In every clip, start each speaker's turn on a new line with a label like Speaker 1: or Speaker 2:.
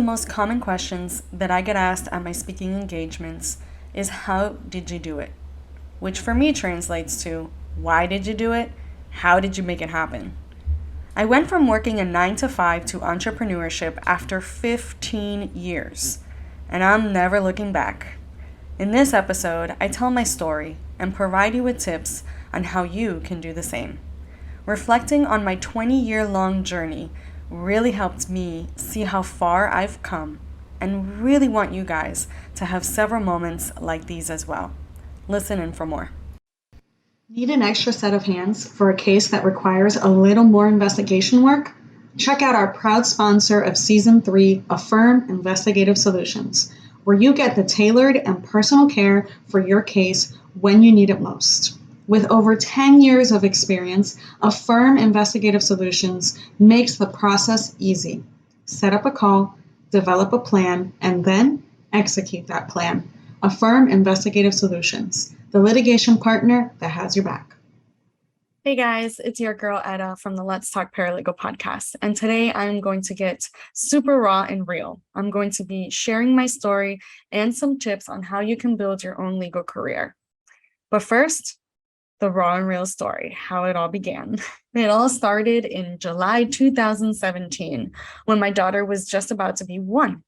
Speaker 1: most common questions that I get asked at my speaking engagements is how did you do it? Which for me translates to why did you do it? How did you make it happen? I went from working a 9 to 5 to entrepreneurship after 15 years, and I'm never looking back. In this episode, I tell my story and provide you with tips on how you can do the same. Reflecting on my 20-year-long journey really helped me see how far I've come and really want you guys to have several moments like these as well. Listen in for more.
Speaker 2: Need an extra set of hands for a case that requires a little more investigation work? Check out our proud sponsor of Season 3, Affirm Investigative Solutions, where you get the tailored and personal care for your case when you need it most. With over 10 years of experience, Affirm Investigative Solutions makes the process easy. Set up a call, develop a plan, and then execute that plan. Affirm Investigative Solutions, the litigation partner that has your back.
Speaker 1: Hey guys, it's your girl Eda from the Let's Talk Paralegal podcast, and today I'm going to get super raw and real. I'm going to be sharing my story and some tips on how you can build your own legal career. But first, the raw and real story, how it all began. It all started in July 2017 when my daughter was just about to be 1.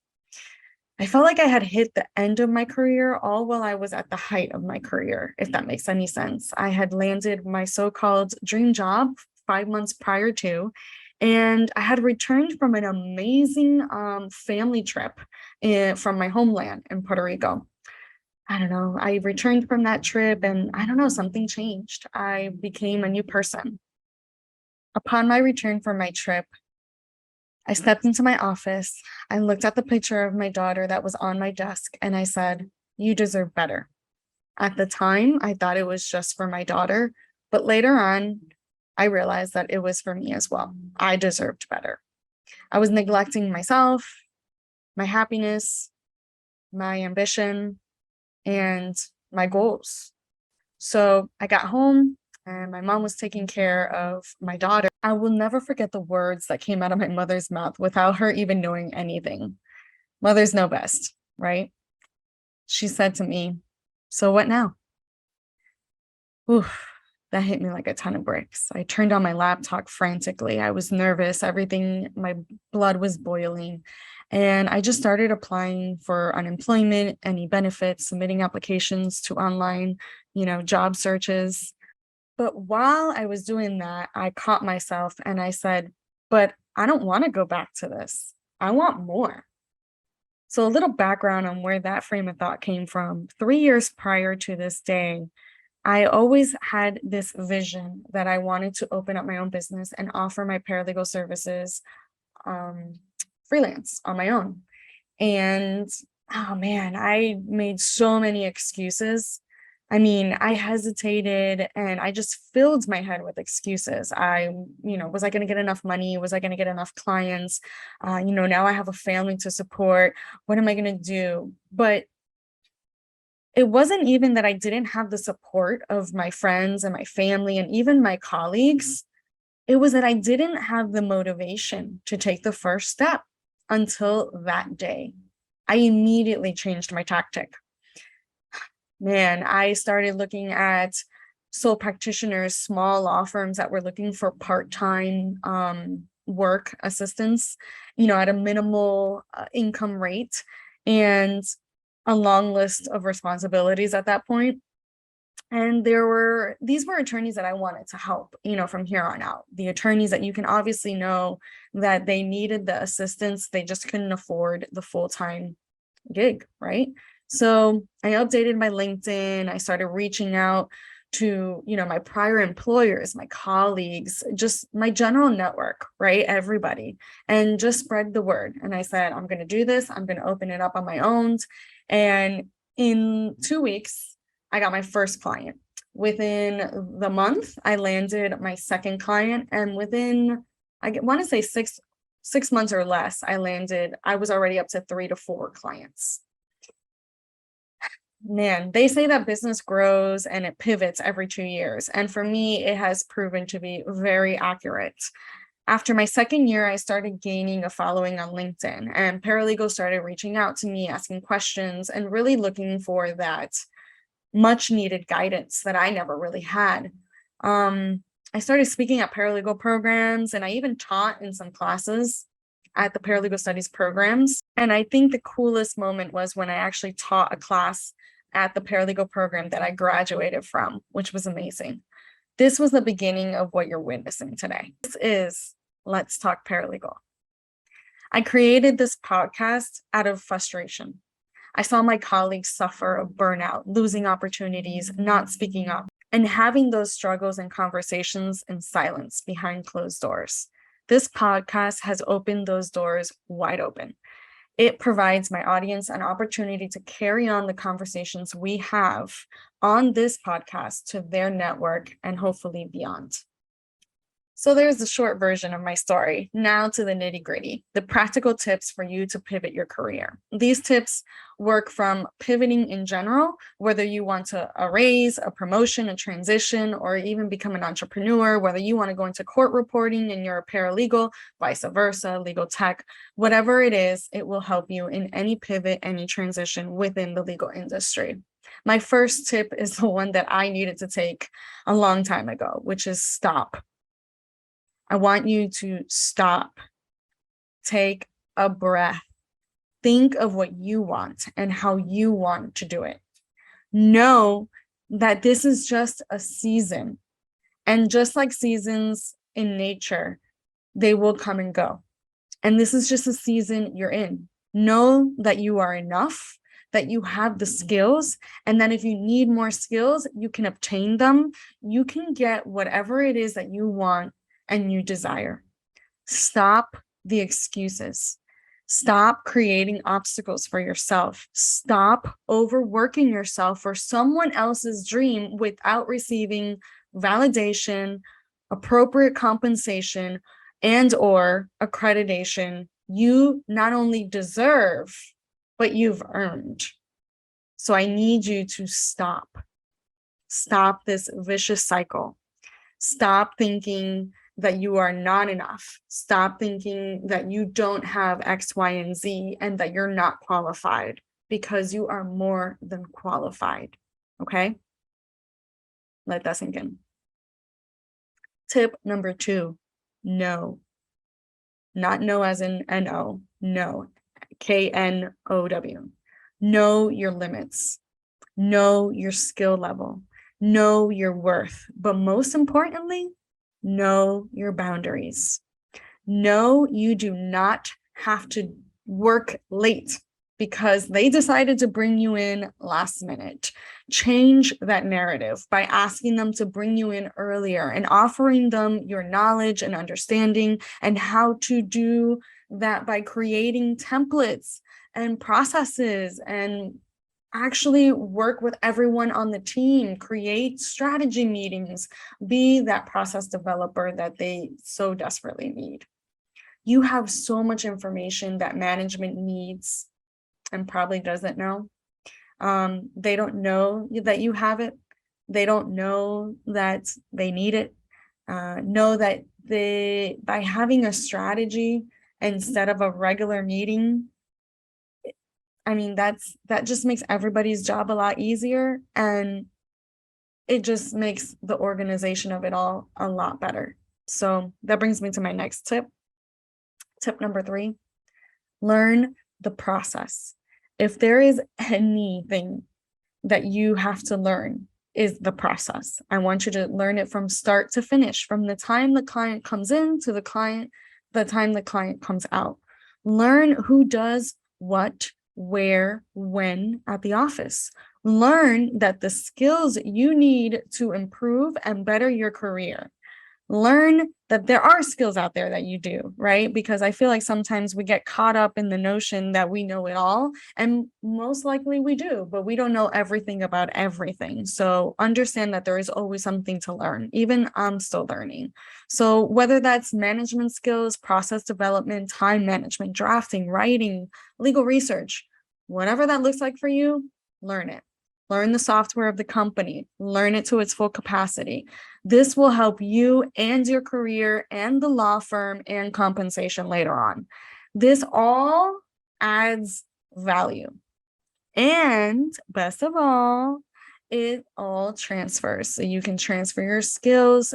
Speaker 1: I felt like I had hit the end of my career all while I was at the height of my career, if that makes any sense. I had landed my so-called dream job 5 months prior to, and I had returned from an amazing family trip from my homeland in Puerto Rico. I don't know, I returned from that trip and I don't know, something changed. I became a new person. Upon my return from my trip, I stepped into my office. I looked at the picture of my daughter that was on my desk and I said, "You deserve better." At the time, I thought it was just for my daughter, but later on, I realized that it was for me as well. I deserved better. I was neglecting myself, my happiness, my ambition, and my goals. So I got home and my mom was taking care of my daughter. I will never forget the words that came out of my mother's mouth without her even knowing anything. Mothers know best, right? She said to me, "So what now?" Oof, that hit me like a ton of bricks. I turned on my laptop frantically. I was nervous. Everything, my blood was boiling. And I just started applying for unemployment, any benefits, submitting applications to online, job searches. But while I was doing that, I caught myself and I said, "But I don't want to go back to this. I want more." So a little background on where that frame of thought came from. 3 years prior to this day, I always had this vision that I wanted to open up my own business and offer my paralegal services um, freelance on my own. And oh man, I made so many excuses. I mean, I hesitated and I just filled my head with excuses. Was I going to get enough money? Was I going to get enough clients? Now I have a family to support. What am I going to do? But it wasn't even that I didn't have the support of my friends and my family and even my colleagues. It was that I didn't have the motivation to take the first step until that day. I immediately changed my tactic. Man, I started looking at sole practitioners, small law firms that were looking for part-time work assistance, at a minimal income rate and a long list of responsibilities at that point. And these were attorneys that I wanted to help, from here on out. The attorneys that you can obviously know that they needed the assistance, they just couldn't afford the full-time gig, right? So I updated my LinkedIn. I started reaching out to, my prior employers, my colleagues, just my general network, right? Everybody, and just spread the word. And I said, I'm going to do this. I'm going to open it up on my own. And in 2 weeks, I got my first client. Within the month, I landed my second client. And within, I want to say six months or less, I was already up to 3 to 4 clients. Man, they say that business grows and it pivots every 2 years. And for me, it has proven to be very accurate. After my second year, I started gaining a following on LinkedIn, and paralegals started reaching out to me, asking questions, and really looking for that much needed guidance that I never really had. I started speaking at paralegal programs, and I even taught in some classes at the paralegal studies programs. And I think the coolest moment was when I actually taught a class at the paralegal program that I graduated from, which was amazing. This was the beginning of what you're witnessing today. This is Let's Talk Paralegal. I created this podcast out of frustration. I saw my colleagues suffer of burnout, losing opportunities, not speaking up, and having those struggles and conversations in silence behind closed doors. This podcast has opened those doors wide open. It provides my audience an opportunity to carry on the conversations we have on this podcast to their network and hopefully beyond. So there's the short version of my story. Now to the nitty-gritty, the practical tips for you to pivot your career. These tips work from pivoting in general, whether you want a raise, a promotion, a transition, or even become an entrepreneur, whether you want to go into court reporting and you're a paralegal, vice versa, legal tech, whatever it is, it will help you in any pivot, any transition within the legal industry. My first tip is the one that I needed to take a long time ago, which is stop. I want you to stop, take a breath, think of what you want and how you want to do it. Know that this is just a season. And just like seasons in nature, they will come and go. And this is just a season you're in. Know that you are enough, that you have the skills, and that if you need more skills, you can obtain them. You can get whatever it is that you want and you desire. Stop the excuses. Stop creating obstacles for yourself. Stop overworking yourself for someone else's dream without receiving validation, appropriate compensation, and/or accreditation you not only deserve, but you've earned. So I need you to stop. Stop this vicious cycle. Stop thinking that you are not enough. Stop thinking that you don't have X, Y, and Z and that you're not qualified, because you are more than qualified. Okay? Let that sink in. Tip number 2, no. Not no as in N-O, no. K-N-O-W. Know your limits. Know your skill level. Know your worth. But most importantly, know your boundaries. Know you do not have to work late because they decided to bring you in last minute. Change that narrative by asking them to bring you in earlier and offering them your knowledge and understanding and how to do that by creating templates and processes and actually work with everyone on the team, create strategy meetings, be that process developer that they so desperately need. You have so much information that management needs and probably doesn't know. They don't know that you have it. They don't know that they need it. Know that by having a strategy instead of a regular meeting, I mean, that just makes everybody's job a lot easier, and it just makes the organization of it all a lot better. So that brings me to my next tip. Tip number 3, learn the process. If there is anything that you have to learn, is the process. I want you to learn it from start to finish, from the time the client comes in to the time the client comes out. Learn who does what, where, when at the office. Learn that the skills you need to improve and better your career. Learn that there are skills out there that you do, right? Because I feel like sometimes we get caught up in the notion that we know it all, and most likely we do, but we don't know everything about everything. So understand that there is always something to learn. Even I'm still learning. So whether that's management skills, process development, time management, drafting, writing, legal research, whatever that looks like for you, learn it. learn the software of the company, learn it to its full capacity. This will help you and your career and the law firm and compensation later on. This all adds value. And best of all, it all transfers. So you can transfer your skills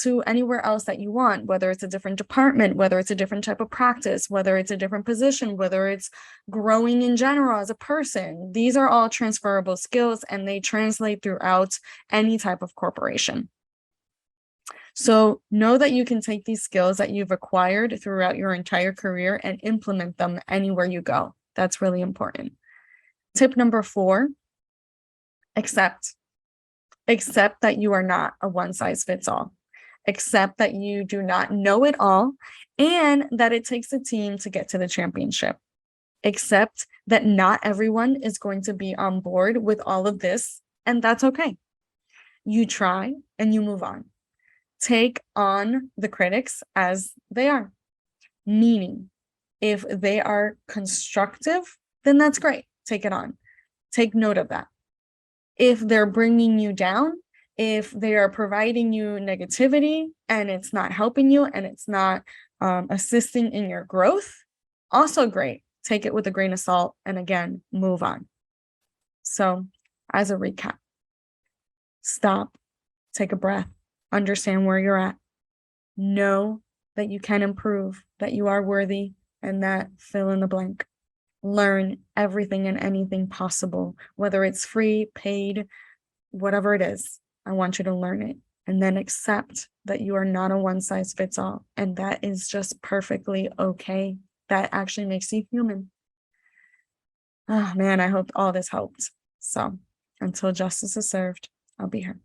Speaker 1: to anywhere else that you want, whether it's a different department, whether it's a different type of practice, whether it's a different position, whether it's growing in general as a person. These are all transferable skills and they translate throughout any type of corporation. So know that you can take these skills that you've acquired throughout your entire career and implement them anywhere you go. That's really important. Tip number 4, accept. Accept that you are not a one-size-fits-all. Accept that you do not know it all and that it takes a team to get to the championship. Accept that not everyone is going to be on board with all of this, and that's okay. You try and you move on. Take on the critics as they are, meaning if they are constructive, then that's great. Take it on. Take note of that. If they're bringing you down, if they are providing you negativity and it's not helping you and it's not assisting in your growth, also great. Take it with a grain of salt and again, move on. So as a recap, stop, take a breath, understand where you're at, know that you can improve, that you are worthy, and that fill in the blank. Learn everything and anything possible, whether it's free, paid, whatever it is. I want you to learn it and then accept that you are not a one size fits all. And that is just perfectly okay. That actually makes you human. Oh man, I hope all this helped. So until justice is served, I'll be here.